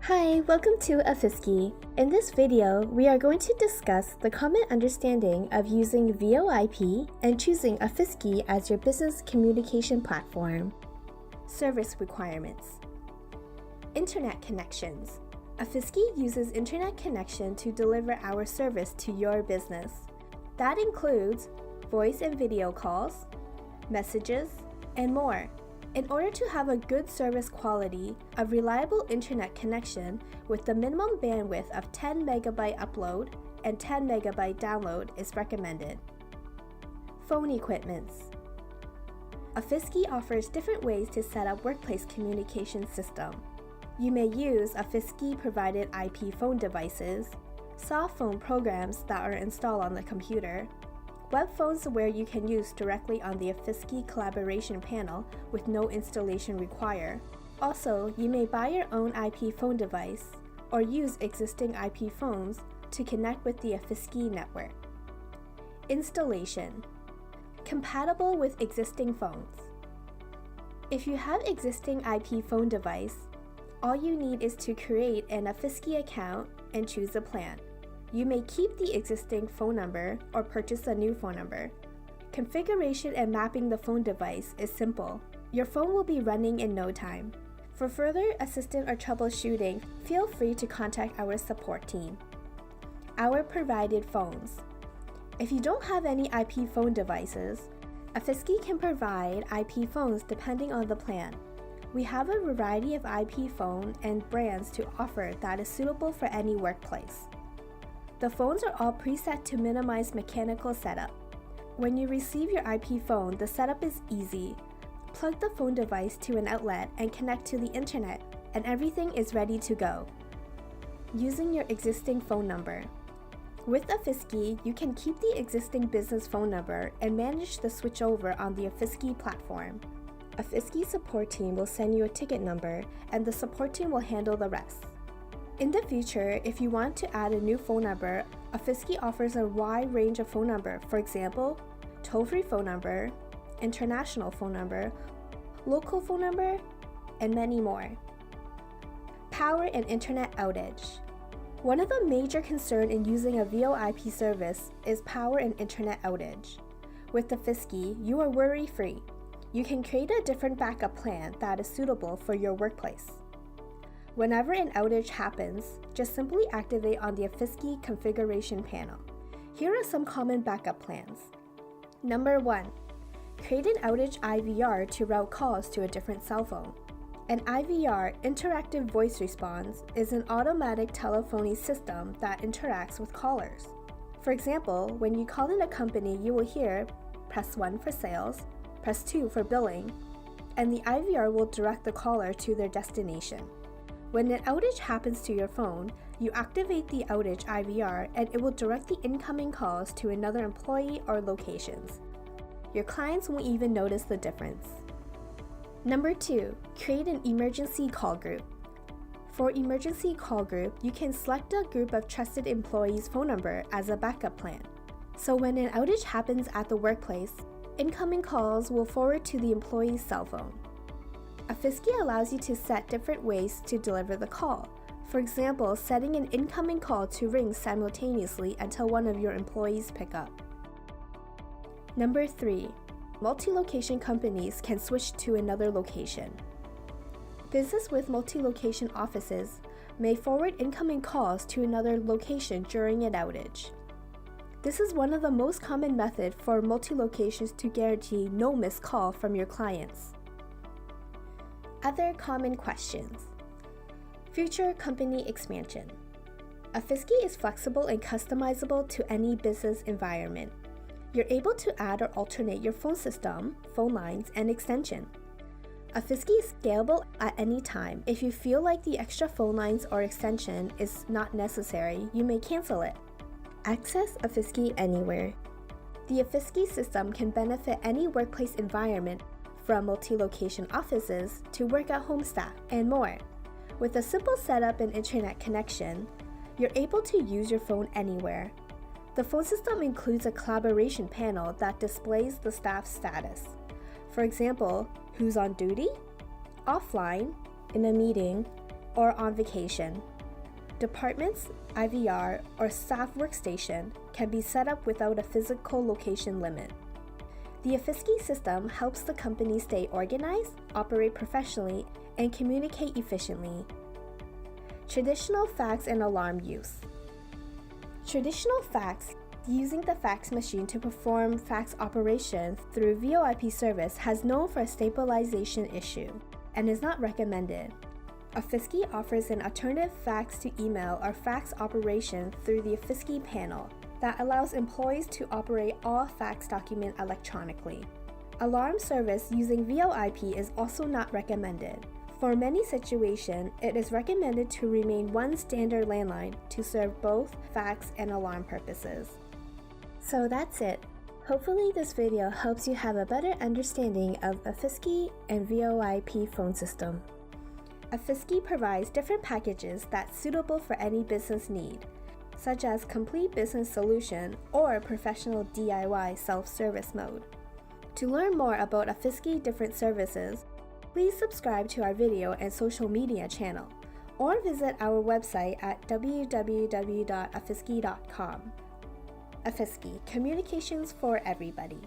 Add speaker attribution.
Speaker 1: Hi, welcome to Offisky. In this video, we are going to discuss the common understanding of using VoIP and choosing Offisky as your business communication platform. Service requirements. Internet connections. Offisky uses internet connection to deliver our service to your business. That includes voice and video calls, messages, and more. In order to have a good service quality, a reliable internet connection with the minimum bandwidth of 10 MB upload and 10 MB download is recommended. Phone equipments. Offisky offers different ways to set up workplace communication system. You may use Offisky-provided IP phone devices, soft phone programs that are installed on the computer, web phones where you can use directly on the Offisky collaboration panel with no installation required. Also, you may buy your own IP phone device or use existing IP phones to connect with the Offisky network. Installation. Compatible with existing phones. If you have existing IP phone device, all you need is to create an Offisky account and choose a plan. You may keep the existing phone number or purchase a new phone number. Configuration and mapping the phone device is simple. Your phone will be running in no time. For further assistance or troubleshooting, feel free to contact our support team. Our provided phones. If you don't have any IP phone devices, Offisky can provide IP phones depending on the plan. We have a variety of IP phone and brands to offer that is suitable for any workplace. The phones are all preset to minimize mechanical setup. When you receive your IP phone, the setup is easy. Plug the phone device to an outlet and connect to the internet, and everything is ready to go. Using your existing phone number. With Offisky, you can keep the existing business phone number and manage the switchover on the Offisky platform. Offisky support team will send you a ticket number, and the support team will handle the rest. In the future, if you want to add a new phone number, Offisky offers a wide range of phone number, for example, toll-free phone number, international phone number, local phone number, and many more. Power and internet outage. One of the major concerns in using a VoIP service is power and internet outage. With Offisky, you are worry-free. You can create a different backup plan that is suitable for your workplace. Whenever an outage happens, just simply activate on the Offisky configuration panel. Here are some common backup plans. Number 1. Create an outage IVR to route calls to a different cell phone. An IVR, interactive voice response, is an automatic telephony system that interacts with callers. For example, when you call in a company, you will hear, press 1 for sales, press 2 for billing, and the IVR will direct the caller to their destination. When an outage happens to your phone, you activate the outage IVR and it will direct the incoming calls to another employee or locations. Your clients won't even notice the difference. Number 2, create an emergency call group. For emergency call group, you can select a group of trusted employees' phone number as a backup plan. So when an outage happens at the workplace, incoming calls will forward to the employee's cell phone. Offisky allows you to set different ways to deliver the call. For example, setting an incoming call to ring simultaneously until one of your employees pick up. Number 3. Multi-location companies can switch to another location. Business with multi-location offices may forward incoming calls to another location during an outage. This is one of the most common methods for multi-locations to guarantee no missed call from your clients. Other common questions. Future company expansion. Offisky is flexible and customizable to any business environment. You're able to add or alternate your phone system, phone lines, and extension. Offisky is scalable at any time. If you feel like the extra phone lines or extension is not necessary, you may cancel it. Access Offisky anywhere. The Offisky system can benefit any workplace environment, from multi-location offices to work-at-home staff, and more. With a simple setup and internet connection, you're able to use your phone anywhere. The phone system includes a collaboration panel that displays the staff's status. For example, who's on duty, offline, in a meeting, or on vacation. Departments, IVR, or staff workstation can be set up without a physical location limit. The Offisky system helps the company stay organized, operate professionally, and communicate efficiently. Traditional fax and alarm use. Traditional fax, using the fax machine to perform fax operations through VoIP service, has known for a stabilization issue and is not recommended. Offisky offers an alternative fax to email or fax operation through the Offisky panel that allows employees to operate all fax documents electronically. Alarm service using VoIP is also not recommended. For many situations, it is recommended to remain one standard landline to serve both fax and alarm purposes. So that's it. Hopefully this video helps you have a better understanding of Offisky and VoIP phone system. Offisky provides different packages that's suitable for any business need, such as complete business solution or professional DIY self-service mode. To learn more about Offisky different services, please subscribe to our video and social media channel, or visit our website at www.offisky.com. Offisky, communications for everybody.